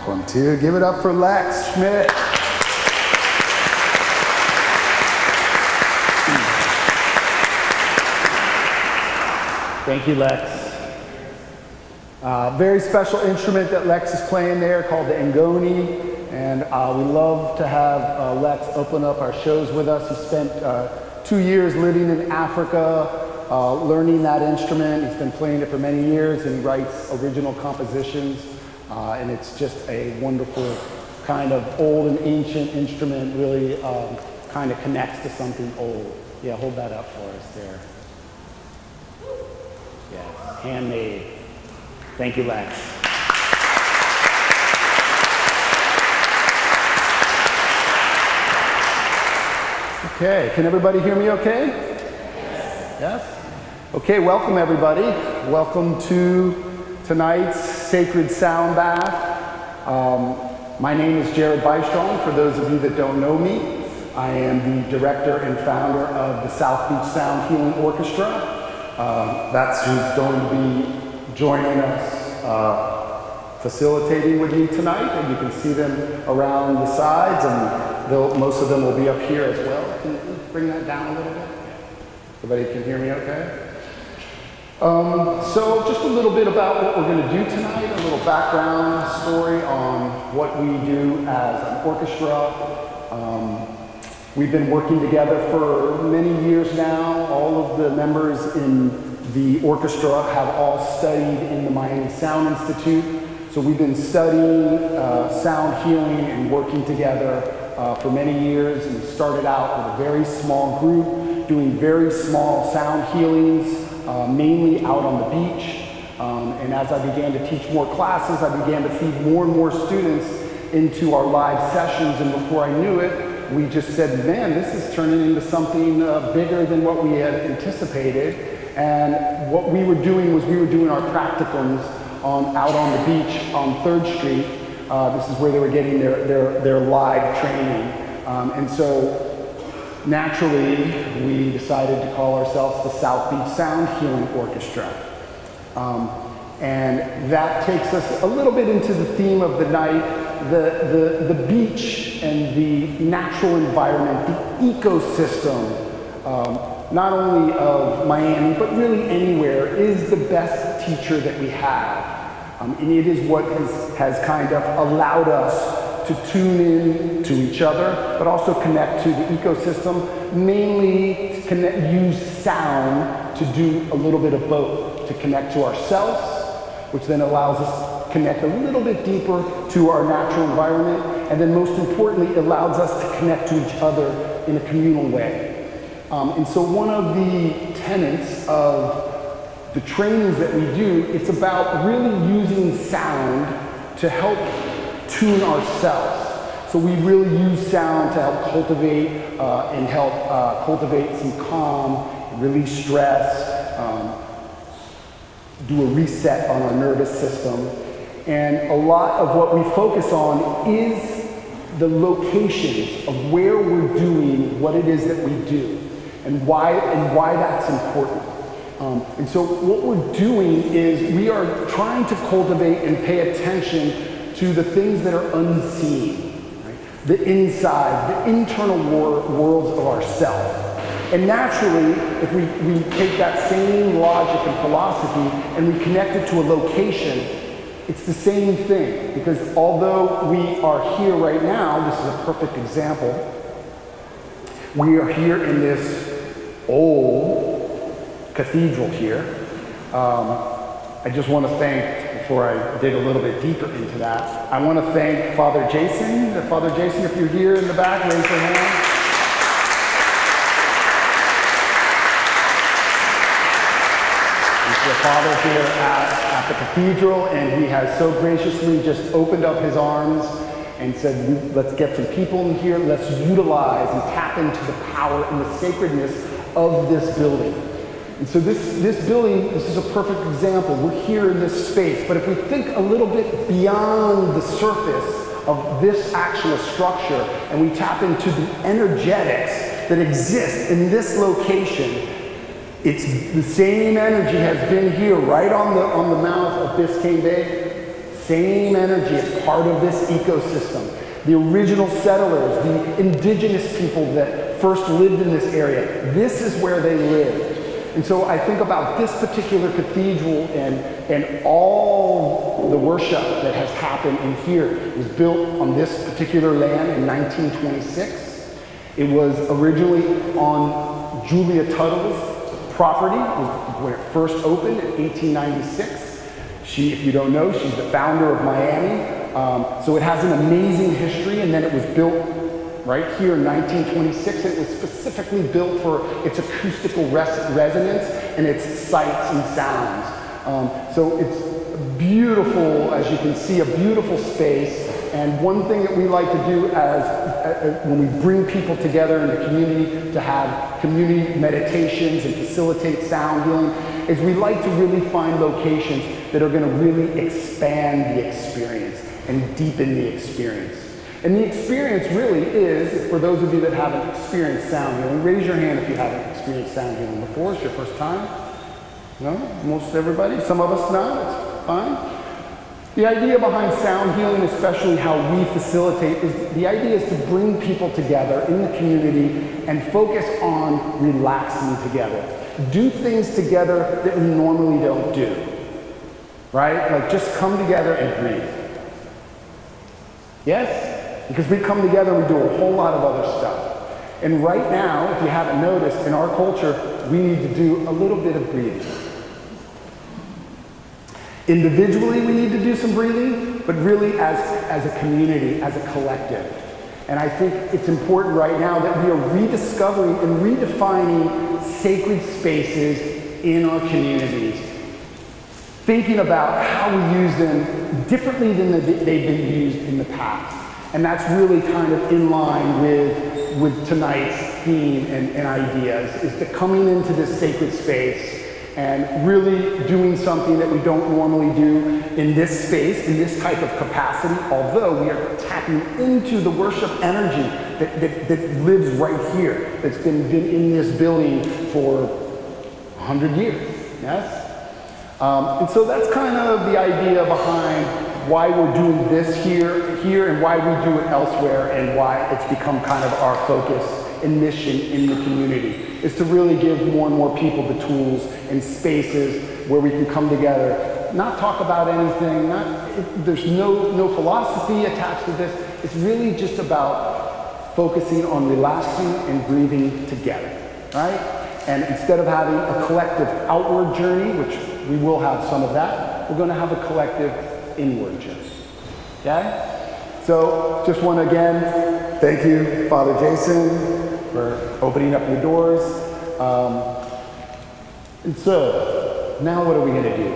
Check 1, 2. Give it up for Lex Schmidt. Thank you, Lex. Very special instrument that Lex is playing there called the ngoni, and we love to have Lex open up our shows with us. He spent 2 years living in Africa, learning that instrument. He's been playing it for many years, and he writes original compositions, and it's just a wonderful kind of old and ancient instrument, really kind of connects to something old. Yeah, hold that up for us there. Yeah, handmade. Thank you, Lex. Okay, can everybody hear me okay? Yes? Okay, welcome everybody. Welcome to tonight's Sacred Sound Bath. My name is Jared Bystrom. For those of you that don't know me, I am the director and founder of the South Beach Sound Healing Orchestra. That's who's going to be joining us, facilitating with me tonight, and you can see them around the sides, and most of them will be up here as well. Can you bring that down a little bit? Everybody can hear me okay? So just a little bit about what we're going to do tonight, a little background story on what we do as an orchestra. We've been working together for many years now. All of the members in the orchestra have all studied in the Miami Sound Institute. So we've been studying sound healing and working together for many years. And we started out with a very small group, doing very small sound healings, mainly out on the beach. And as I began to teach more classes, I began to feed more and more students into our live sessions. And before I knew it, we just said, man, this is turning into something bigger than what we had anticipated. And what we were doing was we were doing our practicums out on the beach on 3rd Street. This is where they were getting their live training. And so naturally, we decided to call ourselves the South Beach Sound Healing Orchestra. And that takes us a little bit into the theme of the night. The beach and the natural environment, the ecosystem, not only of Miami, but really anywhere, is the best teacher that we have. And it is what has kind of allowed us to tune in to each other, but also connect to the ecosystem, mainly to use sound to do a little bit of both, to connect to ourselves, which then allows us connect a little bit deeper to our natural environment, and then most importantly, allows us to connect to each other in a communal way. And so one of the tenets of the trainings that we do, it's about really using sound to help tune ourselves. So we really use sound to help cultivate and help cultivate some calm, release stress, do a reset on our nervous system. And a lot of what we focus on is the locations of where we're doing what it is that we do and why that's important. And so what we're doing is we are trying to cultivate and pay attention to the things that are unseen, right? The inside, the internal worlds of ourselves. And naturally, if we take that same logic and philosophy and we connect it to a location, it's the same thing, because although we are here right now, this is a perfect example. We are here in this old cathedral here. I just want to thank, before I dig a little bit deeper into that, I want to thank Father Jason. Father Jason, if you're here in the back, raise your hand. The father here at the cathedral, and he has so graciously just opened up his arms and said, let's get some people in here, let's utilize and tap into the power and the sacredness of this building. And so this building, this is a perfect example. We're here in this space, but if we think a little bit beyond the surface of this actual structure and we tap into the energetics that exist in this location, it's the same energy has been here right on the mouth of Biscayne Bay same energy. It's part of this ecosystem. The original settlers, the indigenous people that first lived in this area, this is where they lived. And so I think about this particular cathedral and all the worship that has happened in here. It was built on this particular land in 1926. It was originally on Julia Tuttle's property when it first opened in 1896. She, if you don't know, she's the founder of Miami. So it has an amazing history, and then it was built right here in 1926. It was specifically built for its acoustical resonance and its sights and sounds. So it's beautiful, as you can see, a beautiful space. And one thing that we like to do as when we bring people together in the community to have community meditations and facilitate sound healing is we like to really find locations that are going to really expand the experience and deepen the experience. And the experience really is, for those of you that haven't experienced sound healing, raise your hand if you haven't experienced sound healing before. It's your first time? No? Most everybody? Some of us not? It's fine. The idea behind sound healing, especially how we facilitate, is the idea is to bring people together in the community and focus on relaxing together. Do things together that we normally don't do. Right? Like just come together and breathe. Yes? Because we come together and we do a whole lot of other stuff. And right now, if you haven't noticed, in our culture, we need to do a little bit of breathing. Individually, we need to do some breathing, but really as a community, as a collective. And I think it's important right now that we are rediscovering and redefining sacred spaces in our communities. Thinking about how we use them differently than they've been used in the past. And that's really kind of in line with tonight's theme and ideas, is that coming into this sacred space and really doing something that we don't normally do in this space, in this type of capacity, although we are tapping into the worship energy that lives right here, that's been in this building for 100 years, yes? And so that's kind of the idea behind why we're doing this here and why we do it elsewhere, and why it's become kind of our focus and mission in the community, is to really give more and more people the tools and spaces where we can come together, not talk about anything, there's no philosophy attached to this. It's really just about focusing on relaxing and breathing together, right? And instead of having a collective outward journey, which we will have some of that, we're going to have a collective inward journey. Okay? So just want to again thank you, Father Jason, for opening up your doors. And so now what are we going to do?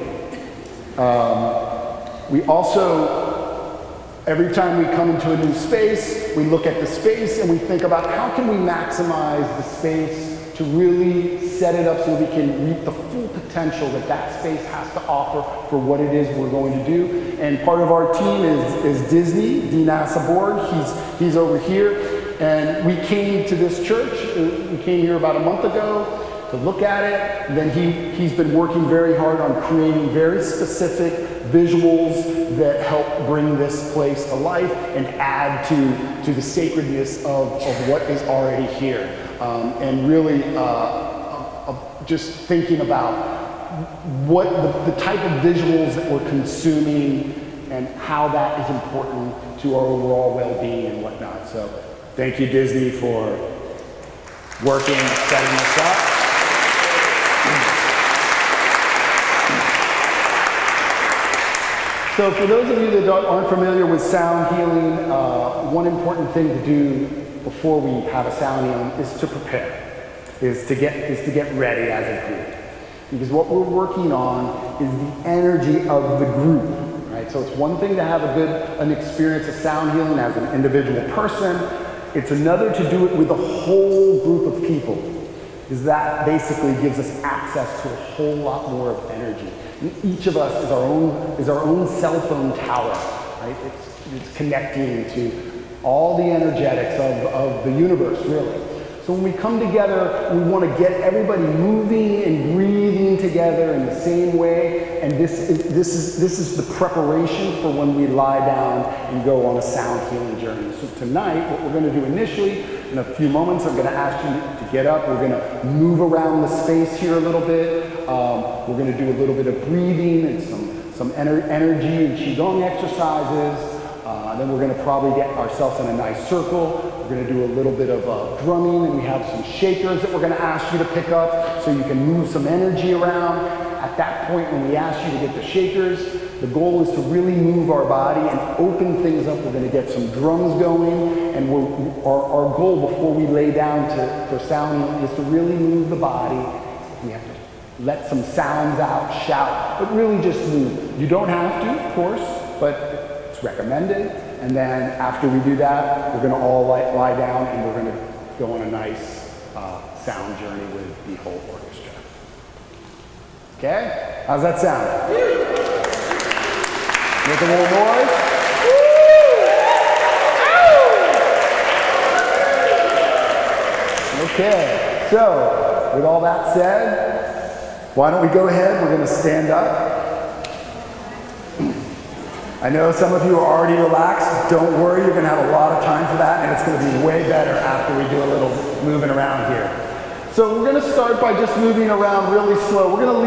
We also, every time we come into a new space, we look at the space and we think about how can we maximize the space to really set it up so we can reap the full potential that that space has to offer for what it is we're going to do. And part of our team is Disney, Dina Sabor. He's over here. And we came to this church, we came here about a month ago to look at it. And then he's been working very hard on creating very specific visuals that help bring this place to life and add to the sacredness of what is already here. And really just thinking about what the type of visuals that we're consuming and how that is important to our overall well-being and whatnot. So thank you, Disney, for working, setting this up. So for those of you that aren't familiar with sound healing, one important thing to do before we have a sound healing is to prepare, is to get ready as a group. Because what we're working on is the energy of the group, right? So it's one thing to have an experience of sound healing as an individual person. It's another to do it with a whole group of people, because that basically gives us access to a whole lot more of energy. And each of us is our own cell phone tower, right? It's connecting to all the energetics of the universe, really. So when we come together, we want to get everybody moving and breathing together in the same way. And this is the preparation for when we lie down and go on a sound healing journey. So tonight, what we're going to do initially, in a few moments, I'm going to ask you to get up. We're going to move around the space here a little bit. We're going to do a little bit of breathing and some energy and qigong exercises. Then we're going to probably get ourselves in a nice circle. We're going to do a little bit of drumming, and we have some shakers that we're going to ask you to pick up so you can move some energy around. At that point, when we ask you to get the shakers, the goal is to really move our body and open things up. We're going to get some drums going, and our goal before we lay down for sounding is to really move the body. We have to let some sounds out, shout, but really just move. You don't have to, of course, but it's recommended. And then after we do that, we're going to all lie down and we're going to go on a nice sound journey with the whole orchestra. Okay? How's that sound? Make a little noise. Okay, so with all that said, why don't we go ahead? We're going to stand up. I know some of you are already relaxed. Don't worry, you're going to have a lot of time for that, and it's going to be way better after we do a little moving around here. So we're going to start by just moving around really slow. We're going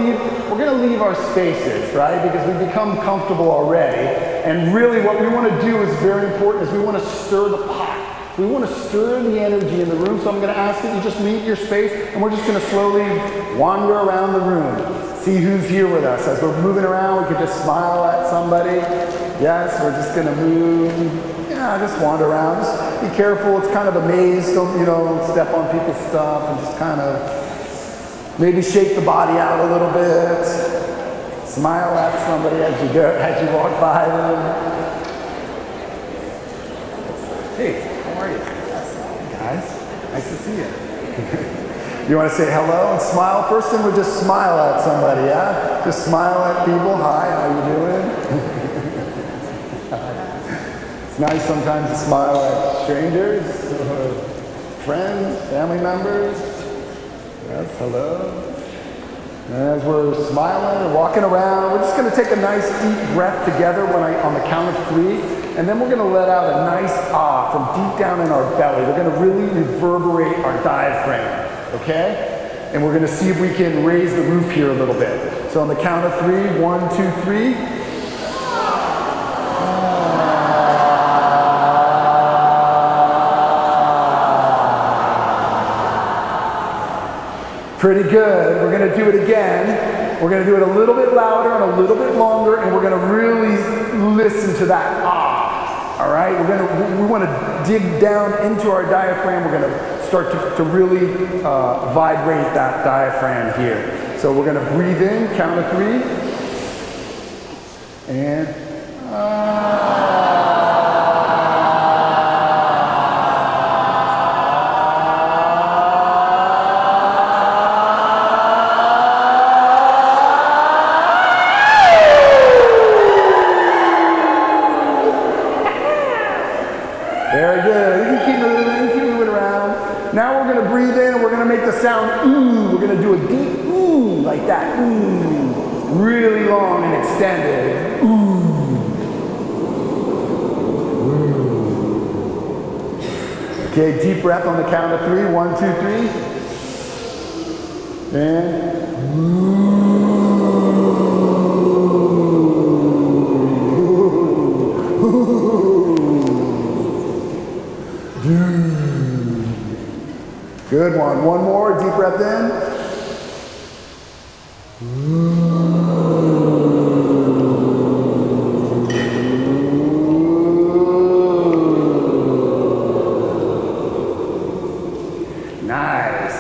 to leave our spaces, right? Because we've become comfortable already. And really what we want to do is very important, is we want to stir the pot. We want to stir the energy in the room. So I'm going to ask that you just leave your space, and we're just going to slowly wander around the room. See who's here with us. As we're moving around, we could just smile at somebody. Yes, we're just going to move. Yeah, just wander around. Just be careful. It's kind of a maze. Don't, step on people's stuff, and just kind of maybe shake the body out a little bit. Smile at somebody as you walk by them. Hey, how are you? Guys, nice to see you. You want to say hello and smile? First thing, we just smile at somebody, yeah? Just smile at people. Hi, how you doing? It's nice sometimes to smile at strangers, friends, family members. Yes, hello. And as we're smiling and walking around, we're just going to take a nice deep breath together on the count of 3. And then we're going to let out a nice ah from deep down in our belly. We're going to really reverberate our diaphragm. Okay? And we're going to see if we can raise the roof here a little bit. So on the count of 3, 1, 2, 3. Pretty good. We're going to do it again. We're going to do it a little bit louder and a little bit longer, and we're going to really listen to that ah. All right? We want to dig down into our diaphragm. We're going to start to really vibrate that diaphragm here. So we're going to breathe in, count of 3, and very good. You can keep moving around. Now we're going to breathe in and we're going to make the sound ooh. We're going to do a deep ooh like that. Ooh. Really long and extended. Ooh. Ooh. Okay, deep breath on the count of 3. 1, 2, 3. And ooh. Good one. One more. Deep breath in. Nice.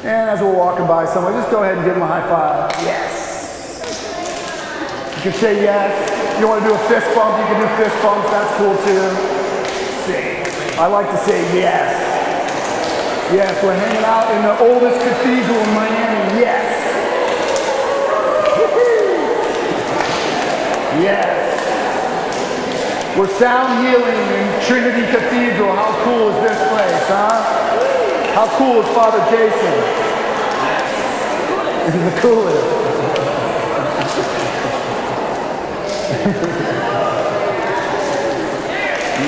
And as we're walking by someone, just go ahead and give them a high five. Yes. You can say yes. If you want to do a fist bump, you can do fist bumps. That's cool too. I like to say yes. Yes, we're hanging out in the oldest cathedral in Miami. Yes. Yes. We're sound healing in Trinity Cathedral. How cool is this place, huh? How cool is Father Jason? He's the coolest.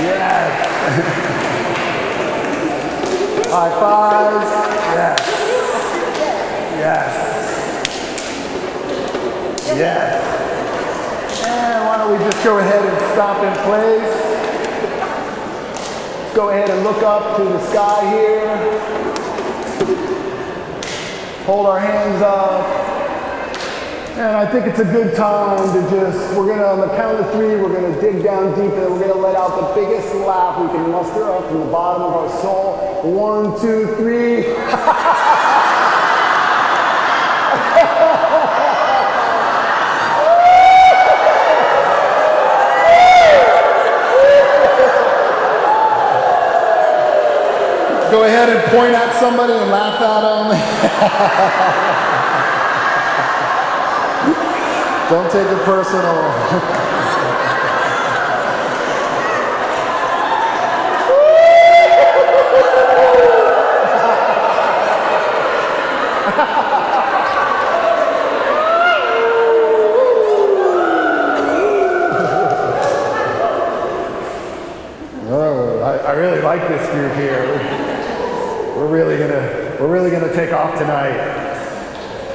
Yes. High fives. Yes. Yes. Yes. And why don't we just go ahead and stop in place? Go ahead and look up to the sky here. Hold our hands up. And I think it's a good time to we're gonna, on the count of 3, we're gonna dig down deep and we're gonna let out the biggest laugh we can muster up from the bottom of our soul. 1, 2, 3. Go ahead and point at somebody and laugh at them. Don't take it personal. Oh, I really like this group here. We're really gonna take off tonight.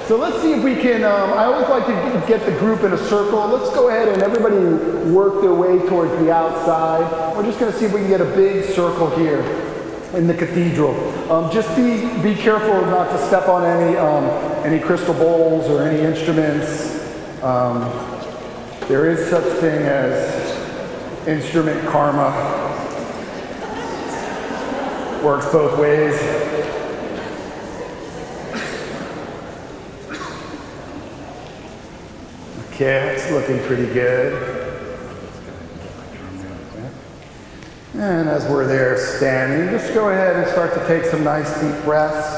So let's see if we can, I always like to get the group in a circle. Let's go ahead and everybody work their way towards the outside. We're just gonna see if we can get a big circle here in the cathedral. Just be careful not to step on any crystal bowls or any instruments. There is such thing as instrument karma. Works both ways. Okay, it's looking pretty good. And as we're there standing, just go ahead and start to take some nice deep breaths.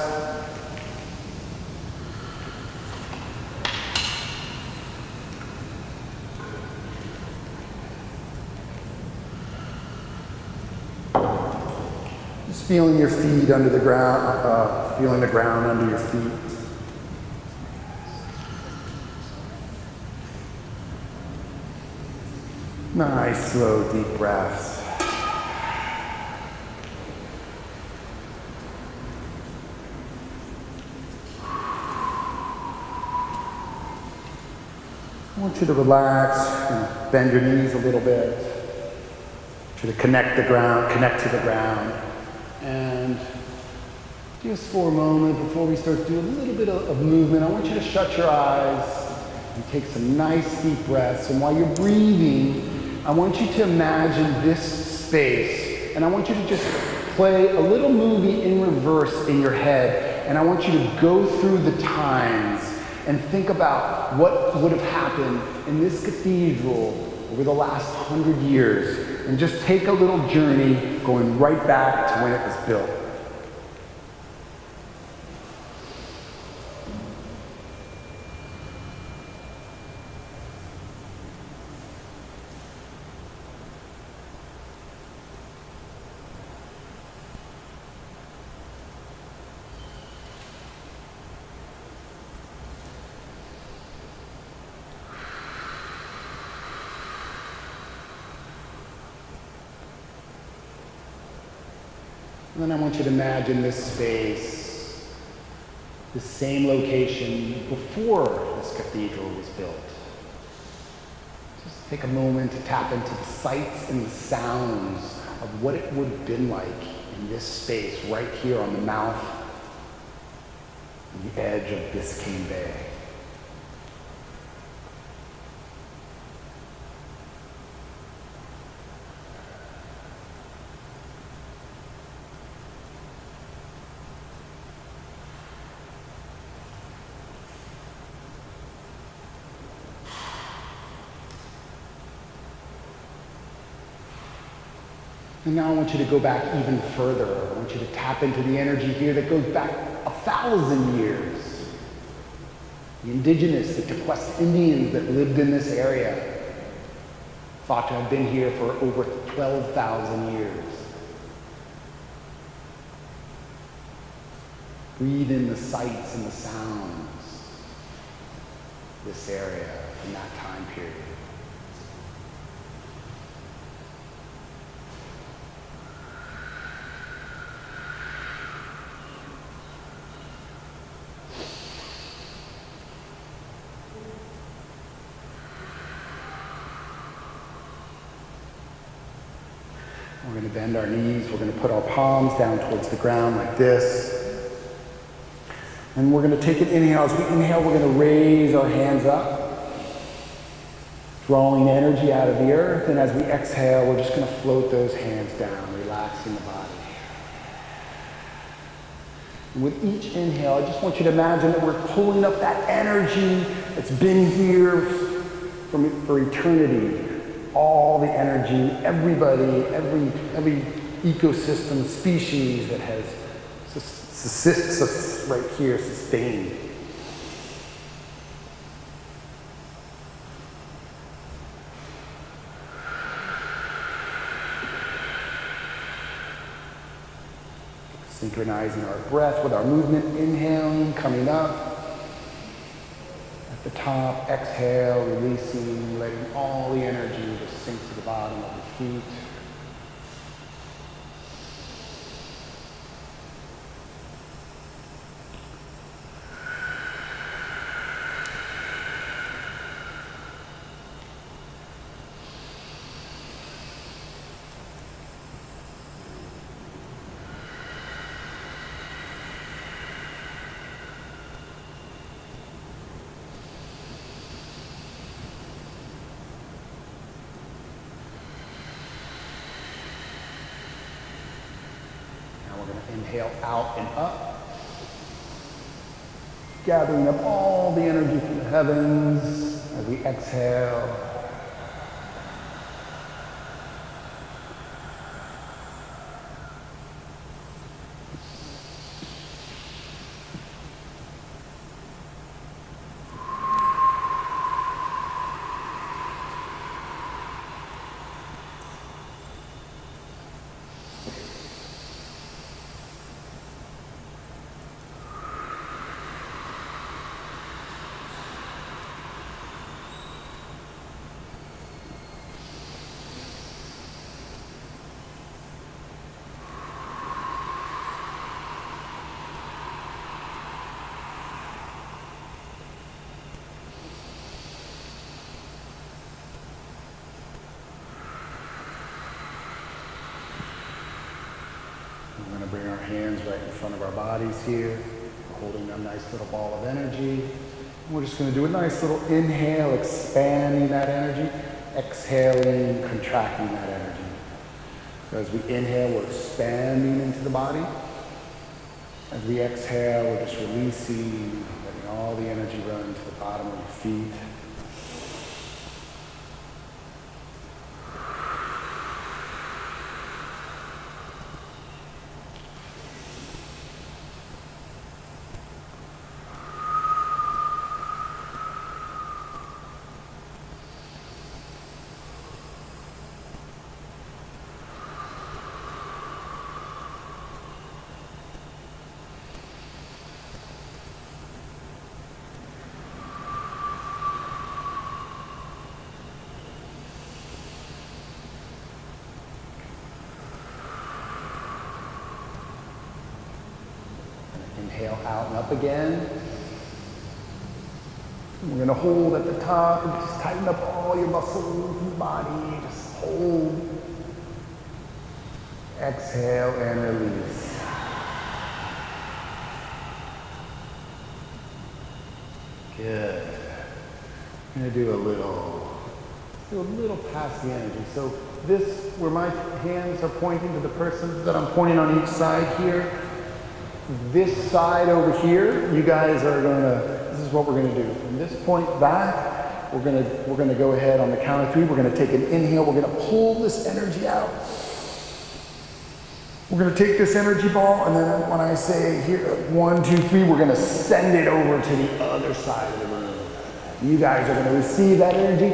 Just feeling your feet under the ground, feeling the ground under your feet. Nice, slow, deep breaths. I want you to relax and bend your knees a little bit. I want you to connect to the ground. And just for a moment, before we start doing a little bit of movement, I want you to shut your eyes and take some nice deep breaths. And while you're breathing, I want you to imagine this space, and I want you to just play a little movie in reverse in your head, and I want you to go through the times and think about what would have happened in this cathedral over the last 100 years, and just take a little journey going right back to when it was built. And then I want you to imagine this space, the same location before this cathedral was built. Just take a moment to tap into the sights and the sounds of what it would have been like in this space right here on the mouth and the edge of Biscayne Bay. And now I want you to go back even further. I want you to tap into the energy here that goes back 1,000 years. The indigenous, the Tequesta Indians that lived in this area, thought to have been here for over 12,000 years. Breathe in the sights and the sounds of this area in that time period. We're going to bend our knees. We're going to put our palms down towards the ground like this. And we're going to take an inhale. As we inhale, we're going to raise our hands up, drawing energy out of the earth. And as we exhale, we're just going to float those hands down, relaxing the body. And with each inhale, I just want you to imagine that we're pulling up that energy that's been here for eternity. All the energy, everybody, every ecosystem, species that has right here, sustained. Synchronizing our breath with our movement, inhaling, coming up. At the top, exhale, releasing, letting all the energy just sink to the bottom of the feet. Inhale out and up, gathering up all the energy from the heavens as we exhale. We're going to bring our hands right in front of our bodies here. We're holding a nice little ball of energy. We're just going to do a nice little inhale, expanding that energy. Exhaling, contracting that energy. So as we inhale, we're expanding into the body. As we exhale, we're just releasing, letting all the energy run to the bottom of your feet. Inhale out and up again. We're going to hold at the top and just tighten up all your muscles in the body. Just hold. Exhale and release. Good. I'm going to do a little past the energy. So this, where my hands are pointing to the person that I'm pointing on each side here, this side over here, you guys are this is what we're gonna do. From this point back, we're gonna go ahead on the count of 3. We're gonna take an inhale. We're gonna pull this energy out. We're gonna take this energy ball, and then when I say here, 1, 2, 3, we're gonna send it over to the other side of the room. You guys are gonna receive that energy.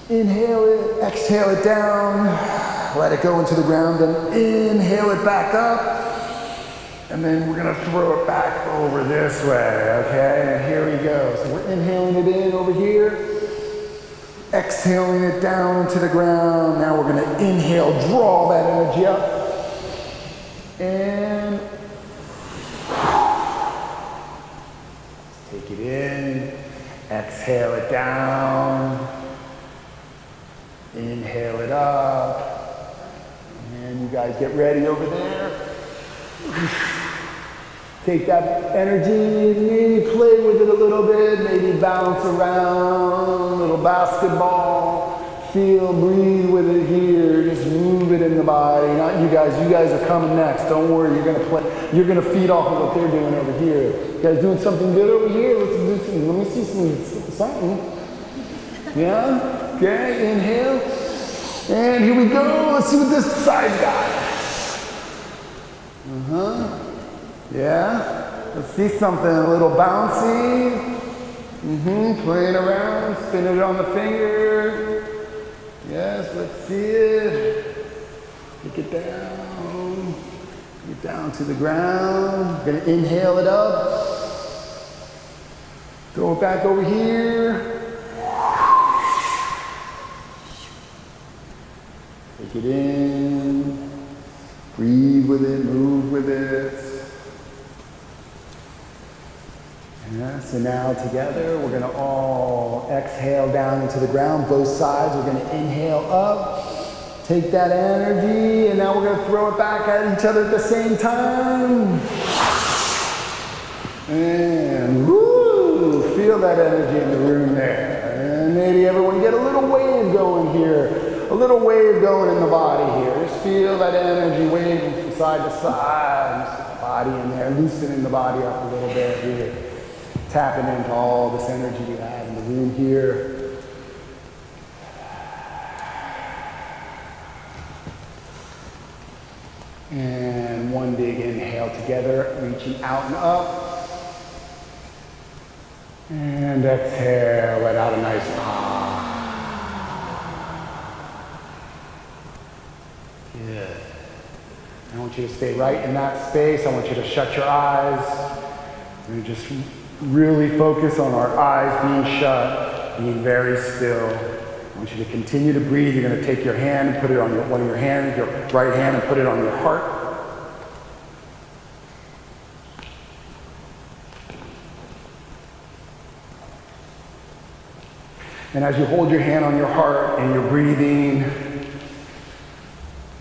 Inhale it, exhale it down, let it go into the ground, then inhale it back up. And then we're gonna throw it back over this way, okay? And here we go. So we're inhaling it in over here, exhaling it down into the ground. Now we're gonna inhale, draw that energy up, and take it in, exhale it down, inhale it up, and you guys get ready over there. Take that energy, maybe play with it a little bit, maybe bounce around, little basketball, feel, breathe with it here, just move it in the body. Not you guys are coming next, don't worry, you're gonna feed off of what they're doing over here. You guys doing something good over here? Let's do something, let me see something. Yeah, okay, inhale, and here we go, let's see what this side's got. Yeah, let's see something a little bouncy. Playing around, spin it on the finger. Yes, let's see it. Take it down. Get down to the ground. Gonna inhale it up. Throw it back over here. Take it in. Breathe with it, move with it. Yeah, so now together, we're gonna all exhale down into the ground, both sides. We're gonna inhale up, take that energy, and now we're gonna throw it back at each other at the same time. And woo, feel that energy in the room there. And maybe everyone get a little wave going here. A little wave going in the body here. Just feel that energy waving from side to side. Just the body in there, loosening the body up a little bit here. Tapping into all this energy we have in the room here. And one big inhale together, reaching out and up. And exhale, let out a nice Good. I want you to stay right in that space. I want you to shut your eyes. And just really focus on our eyes being shut, being very still. I want you to continue to breathe. You're going to take your hand and put it on one of your hands, your right hand, and put it on your heart. And as you hold your hand on your heart and you're breathing,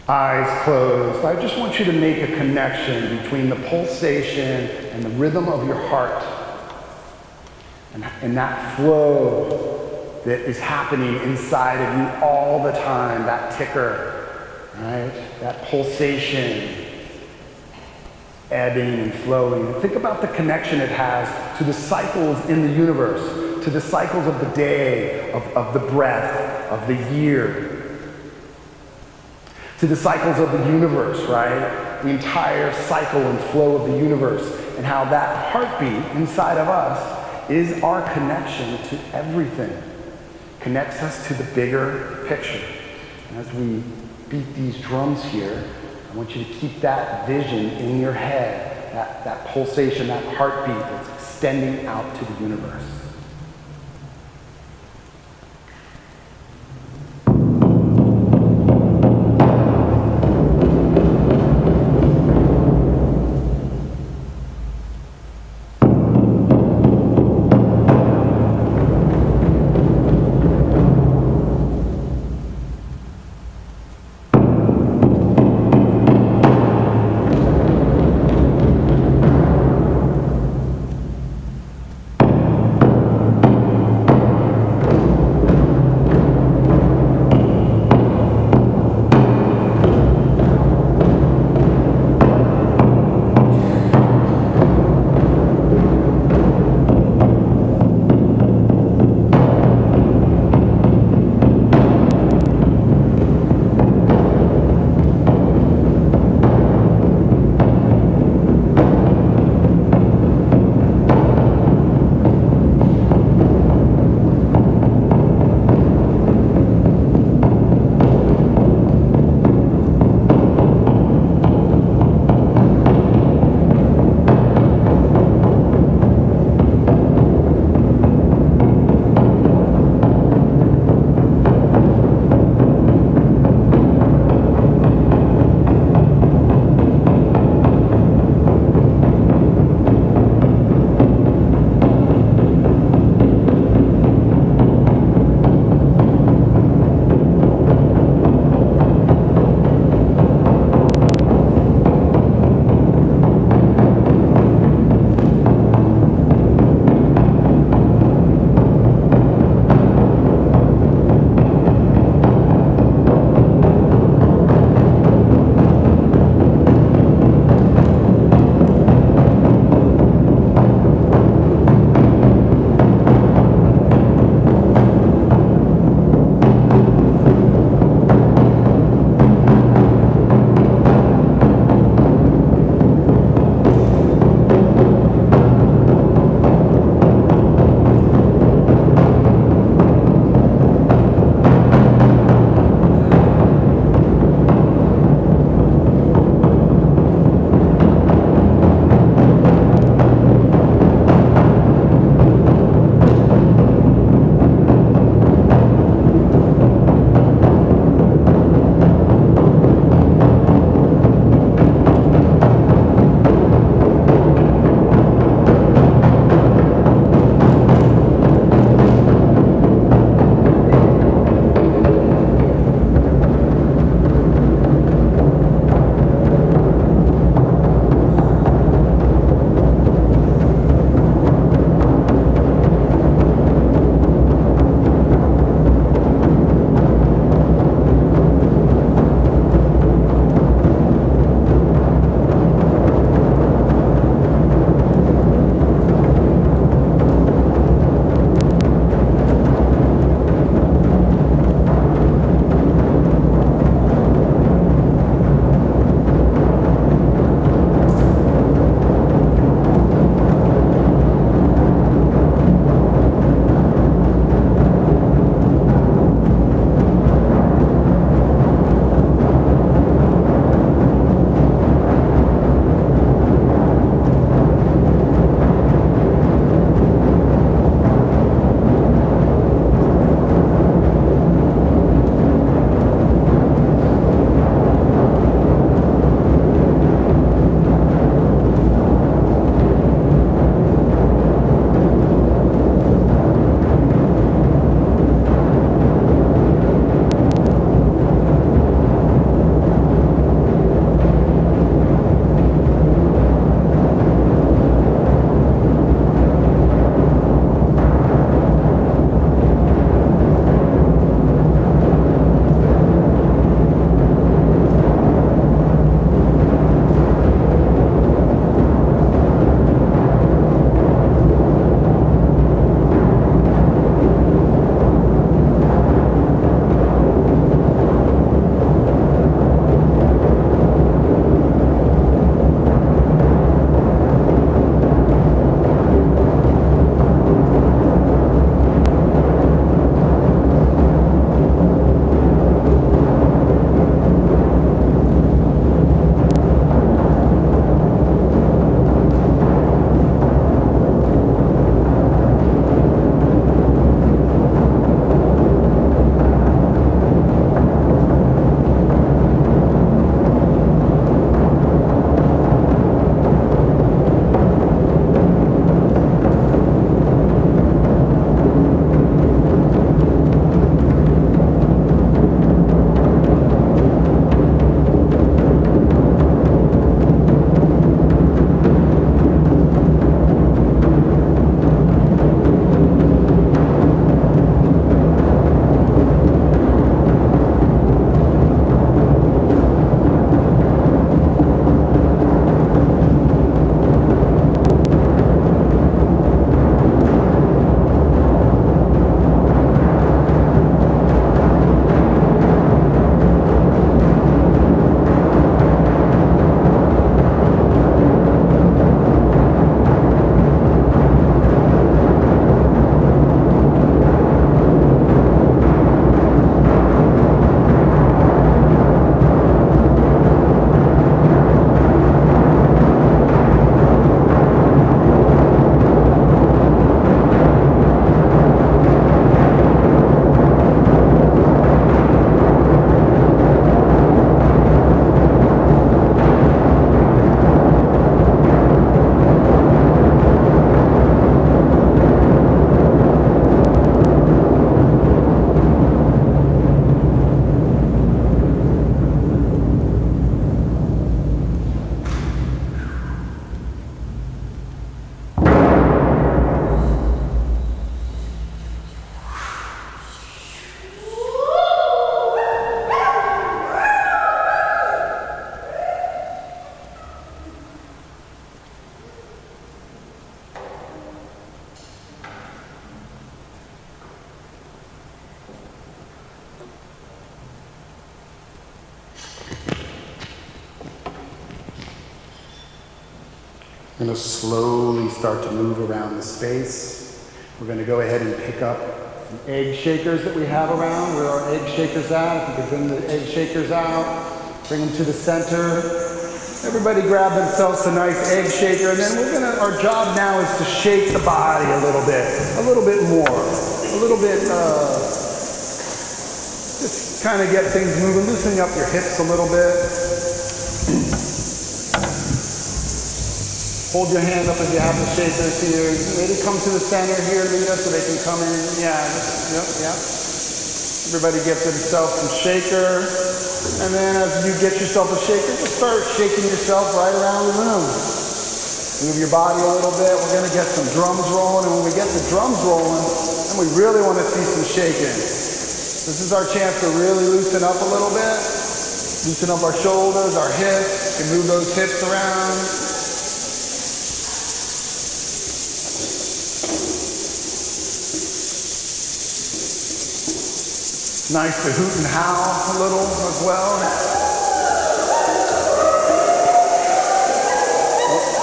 eyes closed, I just want you to make a connection between the pulsation and the rhythm of your heart and that flow that is happening inside of you all the time, that ticker, right? That pulsation, ebbing and flowing. Think about the connection it has to the cycles in the universe, to the cycles of the day, of the breath, of the year, to the cycles of the universe, right? The entire cycle and flow of the universe, and how that heartbeat inside of us is our connection to everything. Connects us to the bigger picture. And as we beat these drums here, I want you to keep that vision in your head, that pulsation, that heartbeat that's extending out to the universe. We're going to slowly start to move around the space. We're going to go ahead and pick up some egg shakers that we have around. Where are egg shakers at? If you could bring the egg shakers out, bring them to the center. Everybody grab themselves a nice egg shaker, and then our job now is to shake the body a little bit more, a little bit, just kind of get things moving, loosening up your hips a little bit. Hold your hand up if you have the shakers here. Maybe come to the center here, Lita, so they can come in. Yeah, yep. Everybody gets themselves some shaker. And then as you get yourself a shaker, just start shaking yourself right around the room. Move your body a little bit. We're going to get some drums rolling. And when we get the drums rolling, then we really want to see some shaking. This is our chance to really loosen up a little bit. Loosen up our shoulders, our hips. You can move those hips around. Nice to hoot and howl a little as well.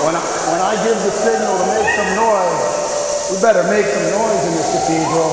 When I give the signal to make some noise, we better make some noise in this cathedral.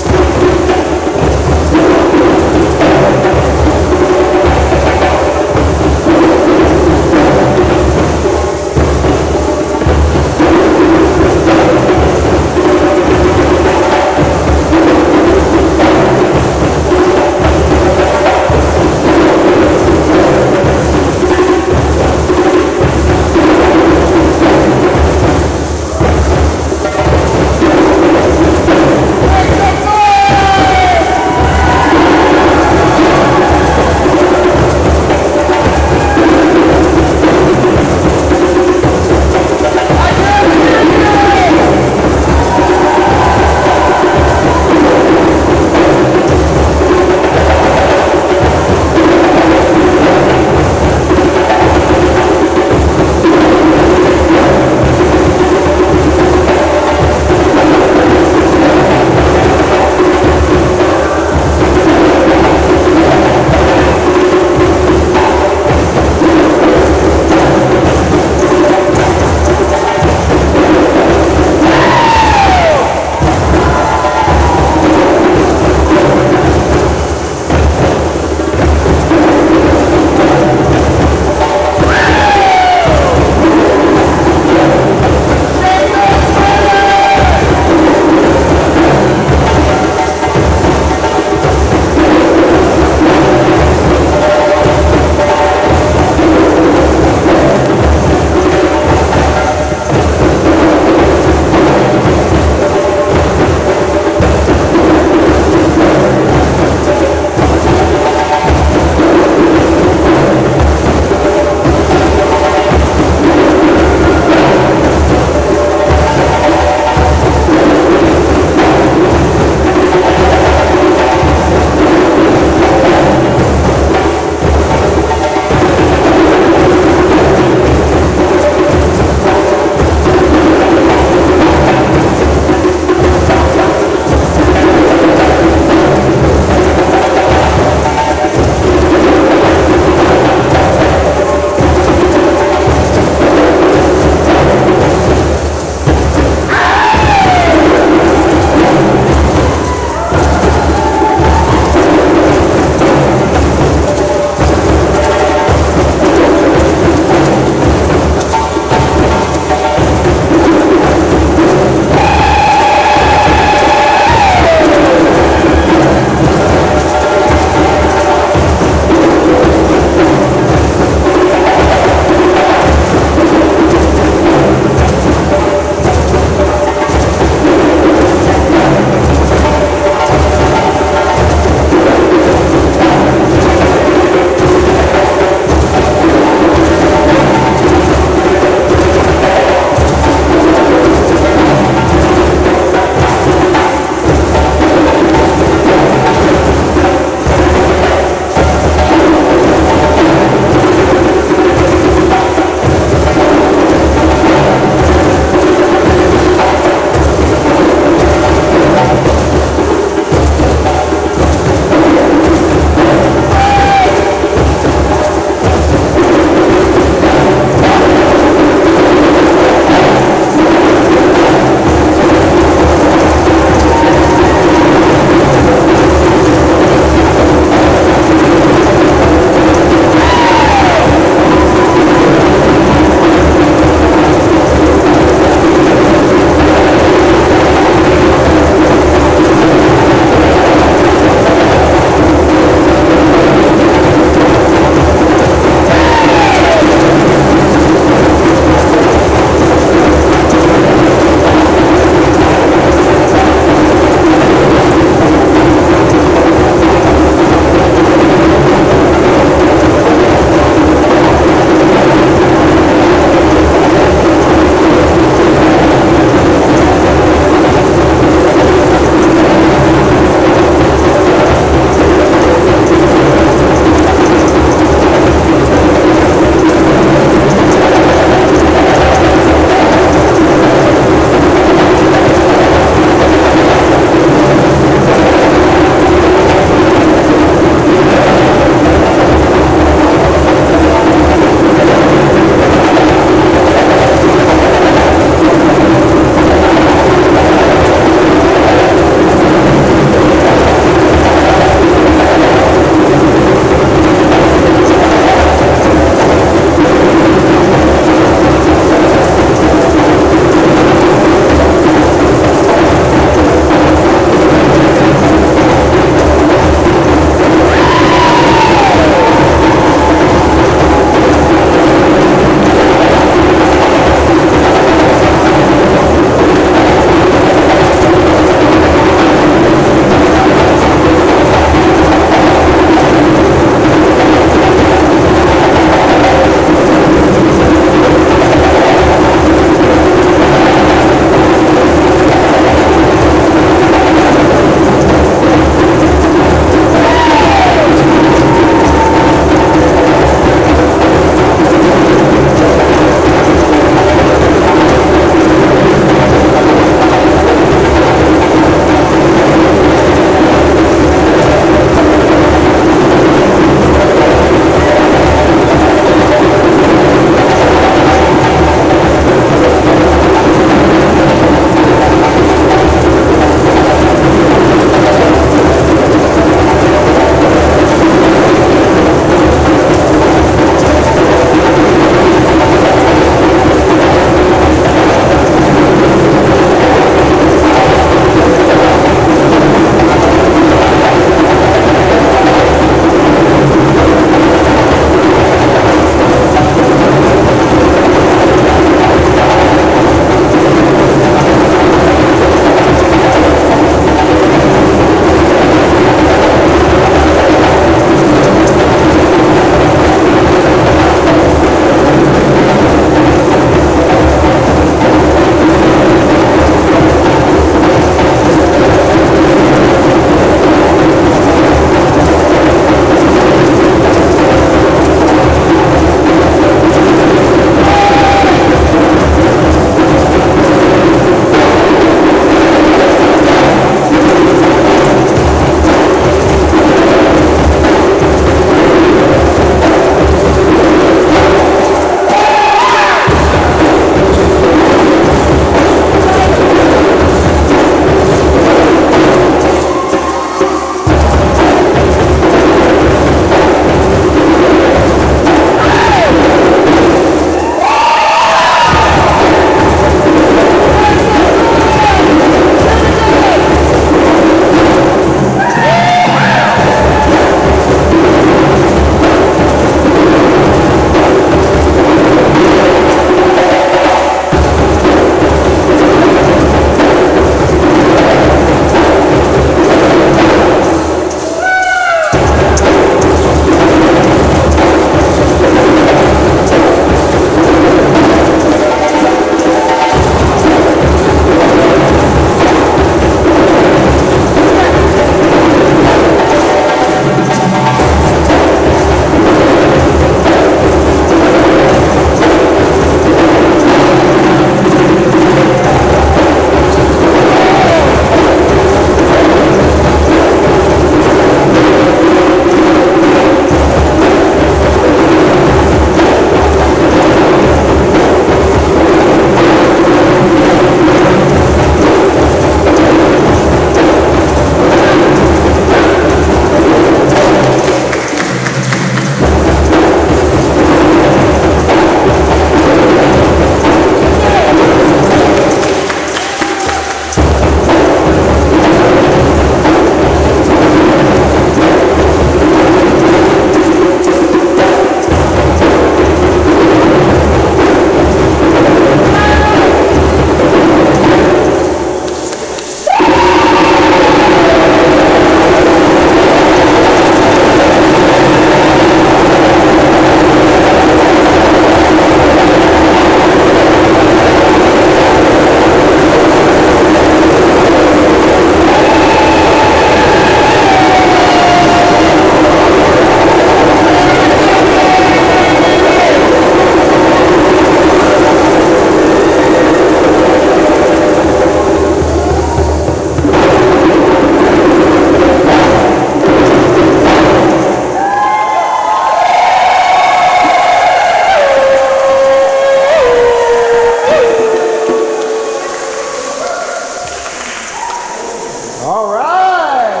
All right.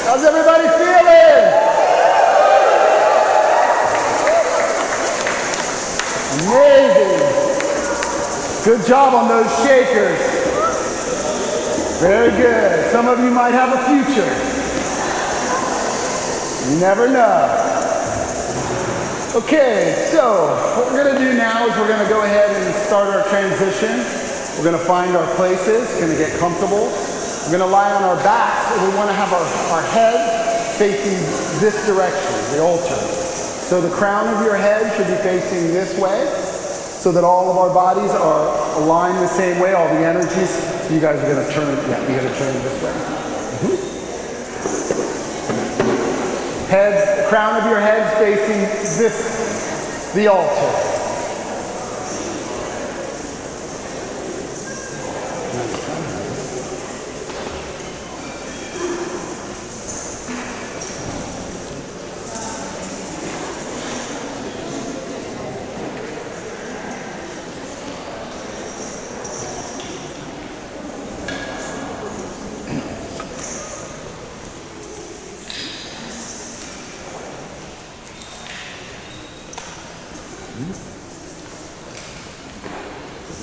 How's everybody feeling? Amazing. Good job on those shakers. Very good. Some of you might have a future. You never know. Okay, so what we're going to do now is we're going to go ahead and start our transition. We're going to find our places, going to get comfortable. We're going to lie on our backs, and we want to have our head facing this direction, the altar. So the crown of your head should be facing this way, so that all of our bodies are aligned the same way, all the energies. So you guys are going to turn, you're going to turn this way. Head, the crown of your head facing this, the altar.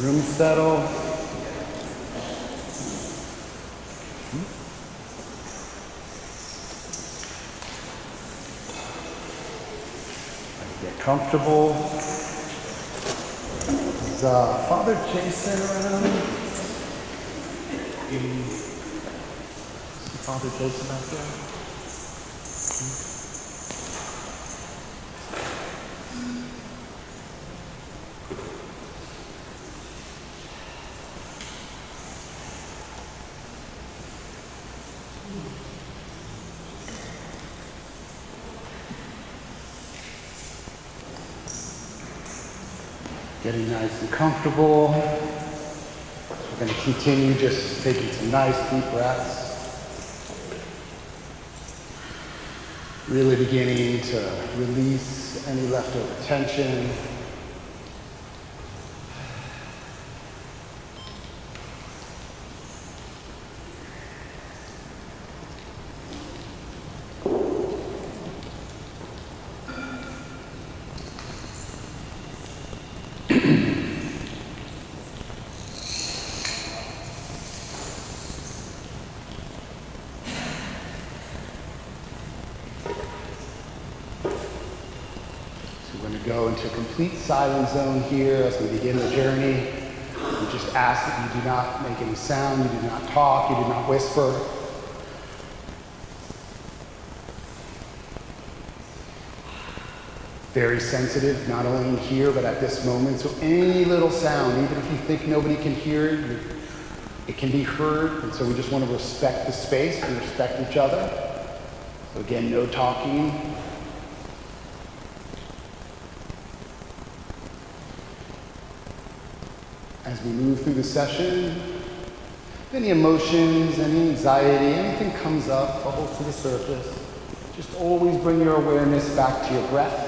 Room settle. Get comfortable. Is Father Jason around? Is Father Jason out there? Getting nice and comfortable. We're going to continue just taking some nice deep breaths. Really beginning to release any leftover tension. Go into a complete silent zone here as we begin the journey. We just ask that you do not make any sound, you do not talk, you do not whisper. Very sensitive, not only here, but at this moment. So any little sound, even if you think nobody can hear it, it can be heard. And so we just want to respect the space and respect each other. So again, no talking. As we move through the session, if any emotions, any anxiety, anything comes up, bubbles to the surface, just always bring your awareness back to your breath.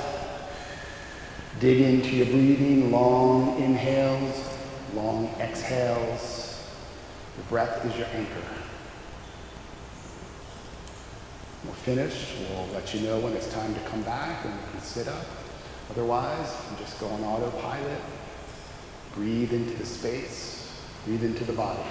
Dig into your breathing, long inhales, long exhales. Your breath is your anchor. We'll finish. We'll let you know when it's time to come back and you can sit up. Otherwise, you can just go on autopilot. Breathe into the space, breathe into the body.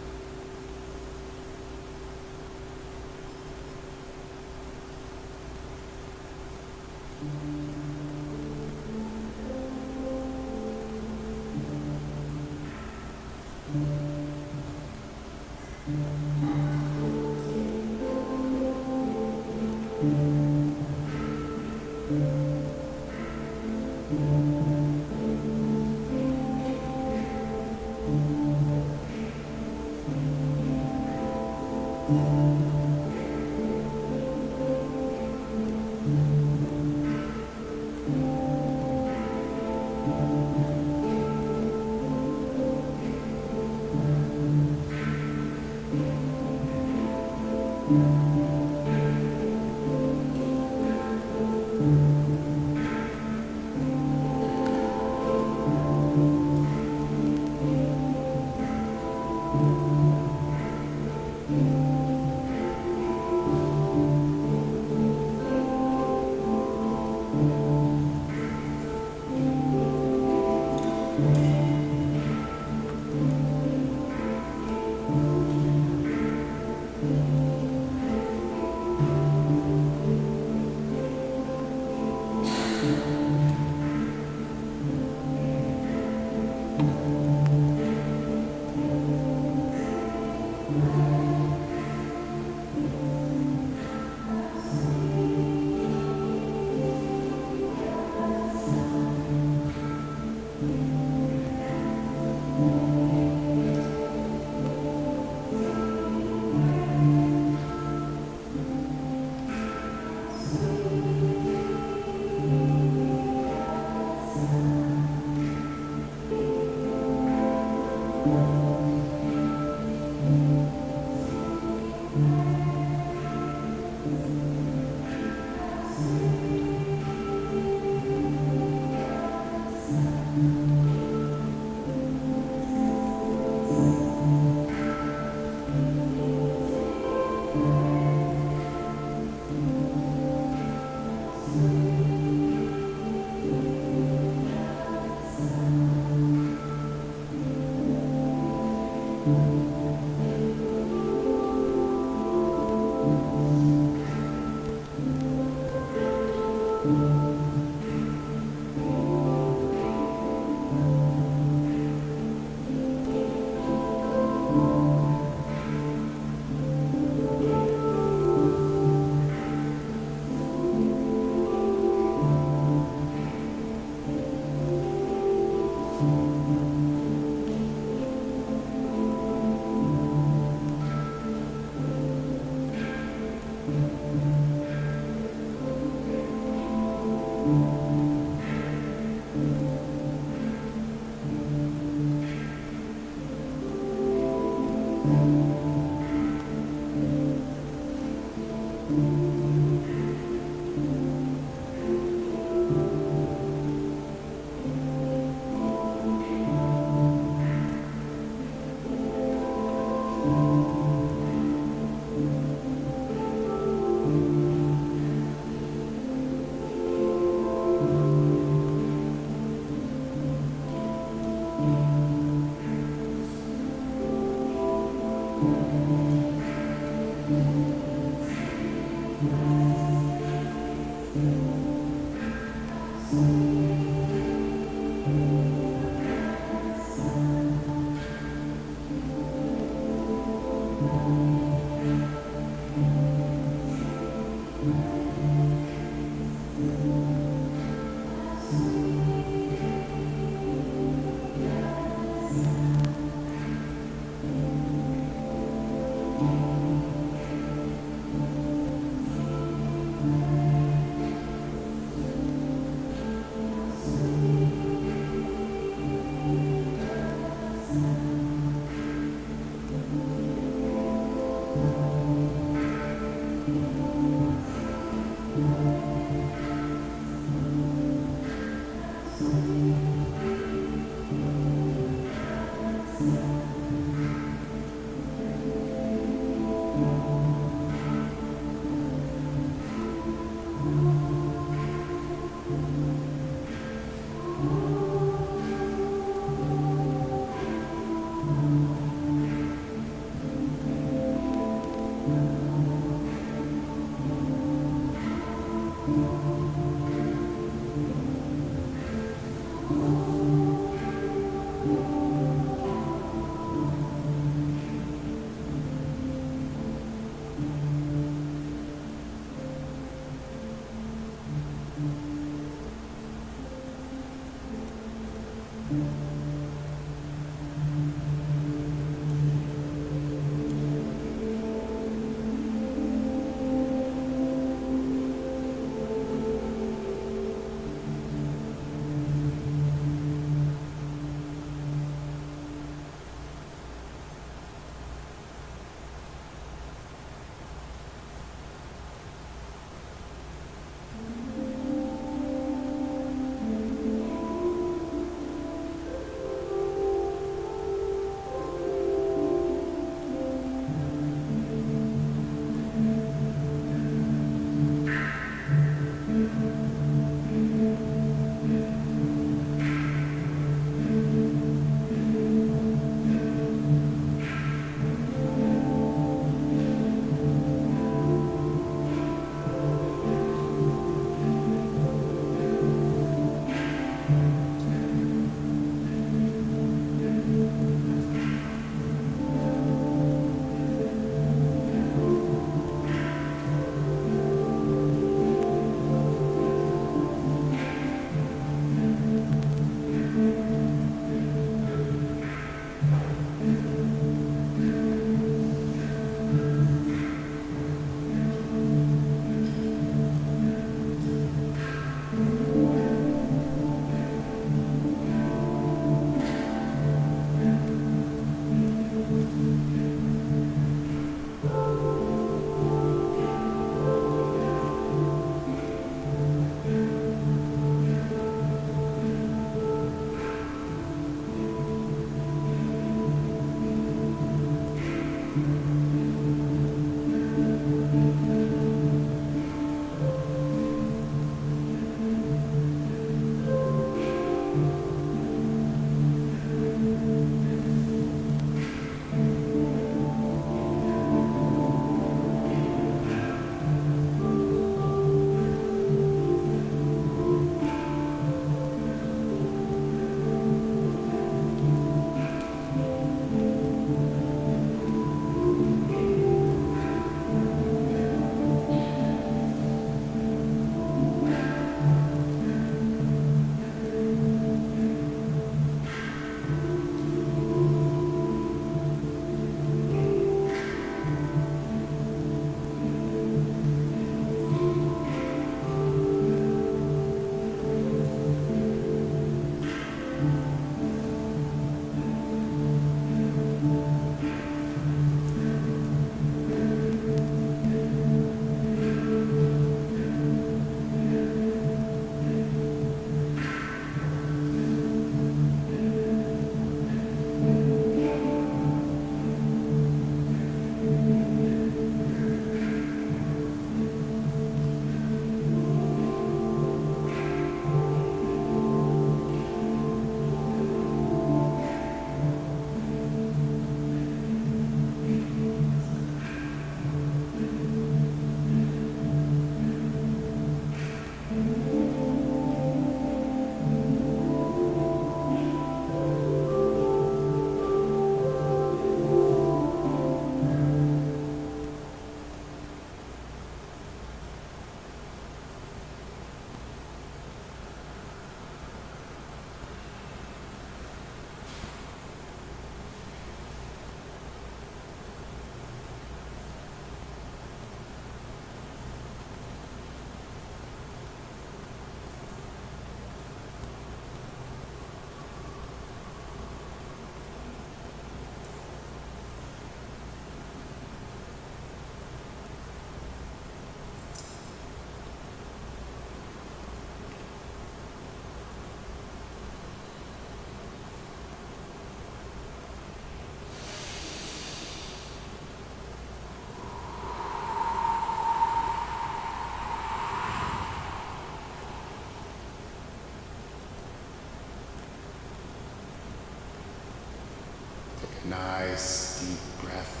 Nice deep breath.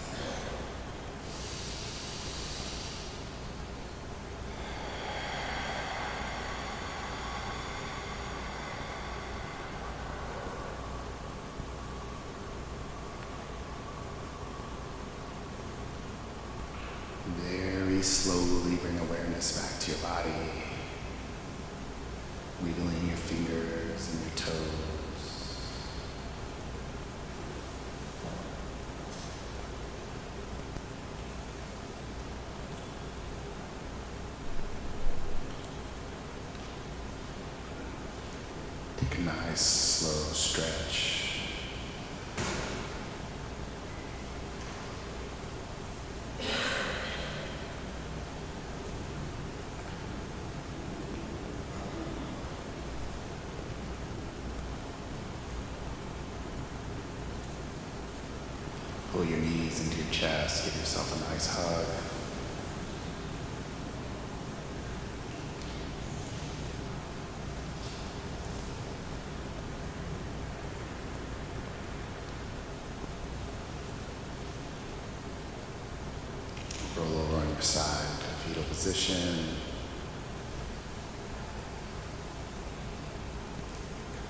Very slowly bring awareness back to your body, wiggling your fingers and your toes. Take a nice slow stretch. Pull your knees into your chest, give yourself a nice hug. Roll over on your side, fetal position.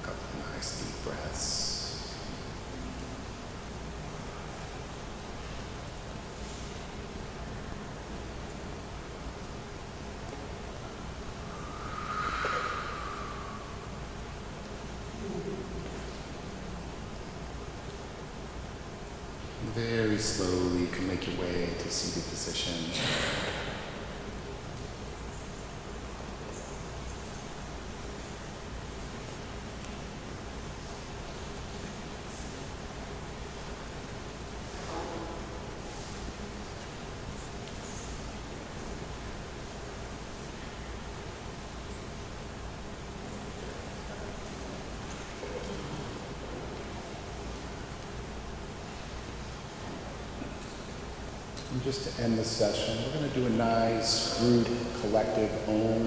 A couple of nice deep breaths. Very slowly, you can make your way to seated position. And just to end the session, we're going to do a nice group collective Om.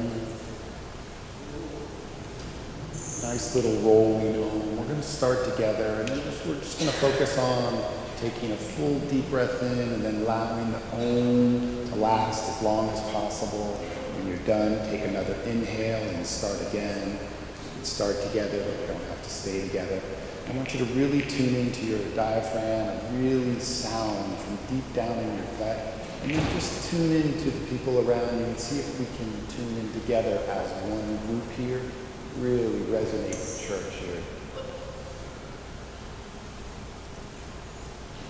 Nice little rolling Om. We're going to start together, and then we're just going to focus on taking a full deep breath in and then allowing the Om to last as long as possible. When you're done, take another inhale and start again. You can start together, but we don't have to stay together. I want you to really tune into your diaphragm and really sound from deep down in your gut. And then just tune into the people around you and see if we can tune in together as one group here. Really resonate with church here.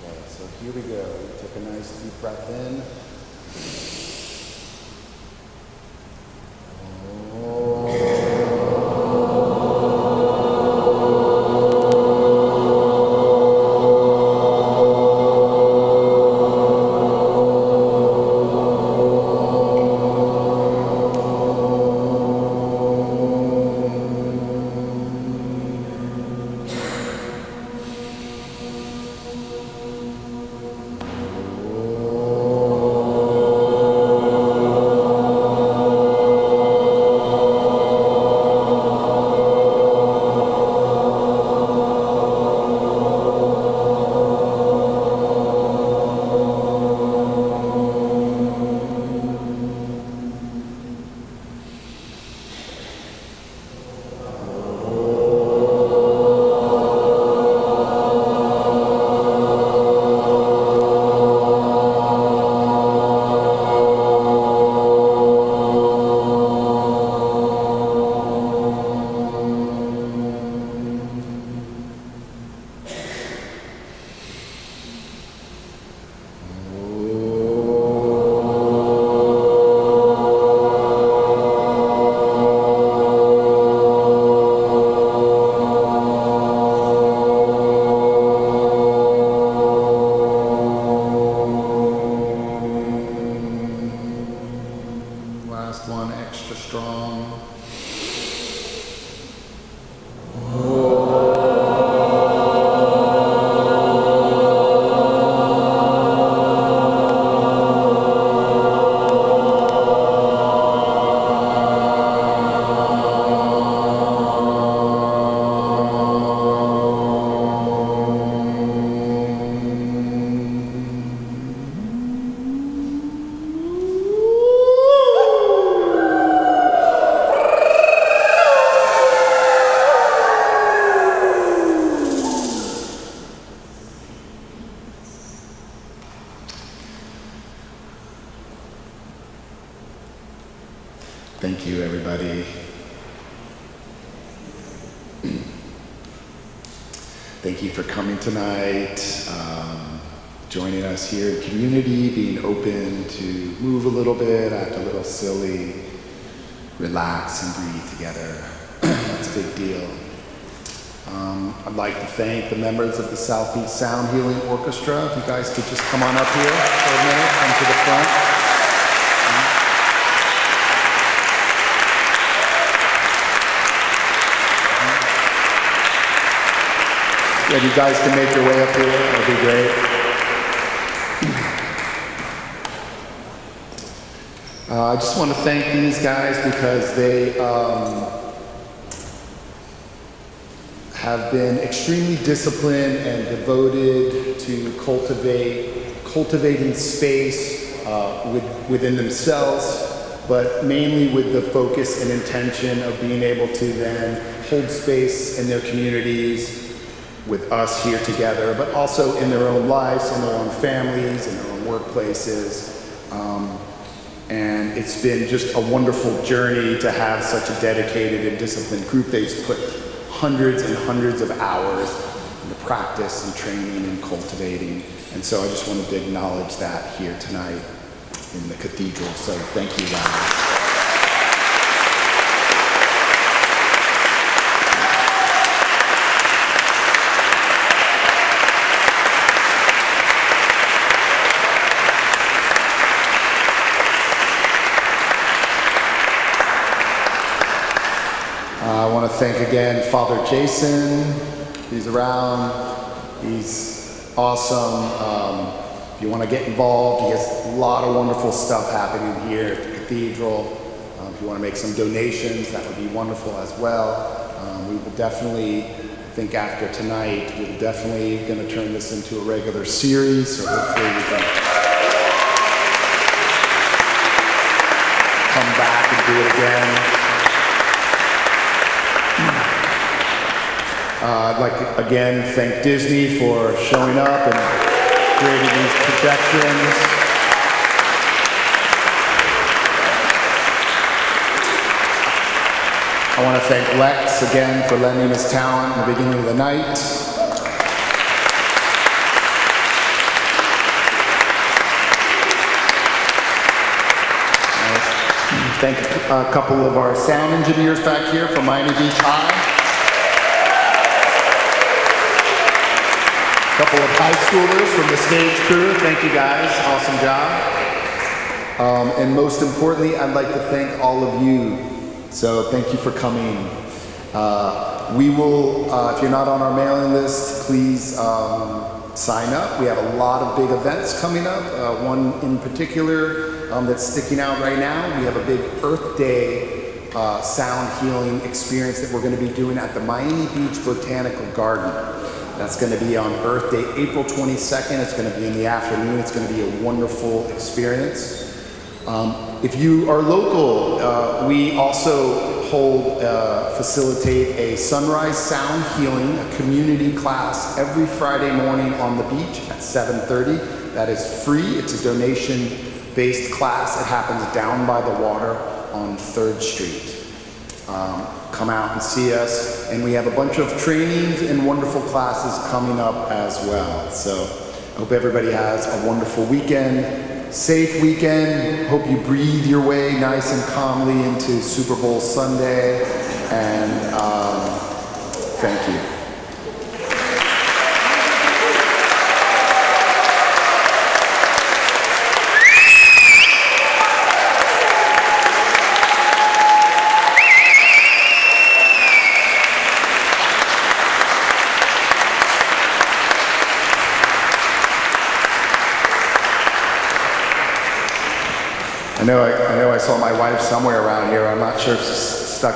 Okay, so here we go. Take a nice deep breath in. Last one, extra strong. Thank you, everybody. Thank you for coming tonight, joining us here in community, being open to move a little bit, act a little silly, relax and breathe together. That's a big deal. I'd like to thank the members of the Southeast Sound Healing Orchestra. If you guys could just come on up here for a minute, come to the front. Yeah, you guys can make your way up here, that'd be great. I just want to thank these guys because they have been extremely disciplined and devoted to cultivating space within themselves, but mainly with the focus and intention of being able to then hold space in their communities with us here together, but also in their own lives, in their own families, in their own workplaces. And it's been just a wonderful journey to have such a dedicated and disciplined group. They've put hundreds and hundreds of hours into practice and training and cultivating. And so I just wanted to acknowledge that here tonight in the cathedral. So thank you, guys. I want to thank again Father Jason. He's around. He's awesome. If you want to get involved, he has a lot of wonderful stuff happening here at the cathedral. If you want to make some donations, that would be wonderful as well. We will definitely, I think after tonight, we're definitely going to turn this into a regular series. So hopefully we can come back and do it again. I'd like to again thank Disney for showing up and creating these projections. I want to thank Lex again for lending his talent in the beginning of the night. Thank a couple of our sound engineers back here from Miami Beach High. Couple of high schoolers from the stage crew. Thank you guys, awesome job. And most importantly, I'd like to thank all of you. So thank you for coming. We will, if you're not on our mailing list, please sign up. We have a lot of big events coming up. One in particular that's sticking out right now. We have a big Earth Day sound healing experience that we're going to be doing at the Miami Beach Botanical Garden. That's going to be on Earth Day, April 22nd. It's going to be in the afternoon. It's going to be a wonderful experience. If you are local, we also facilitate a sunrise sound healing, a community class every Friday morning on the beach at 7:30. That is free. It's a donation-based class. It happens down by the water on 3rd Street. Come out and see us, and we have a bunch of trainings and wonderful classes coming up as well. So I hope everybody has a wonderful weekend, safe weekend. Hope you breathe your way nice and calmly into Super Bowl Sunday, and thank you. I know I saw my wife somewhere around here. I'm not sure if she's stuck in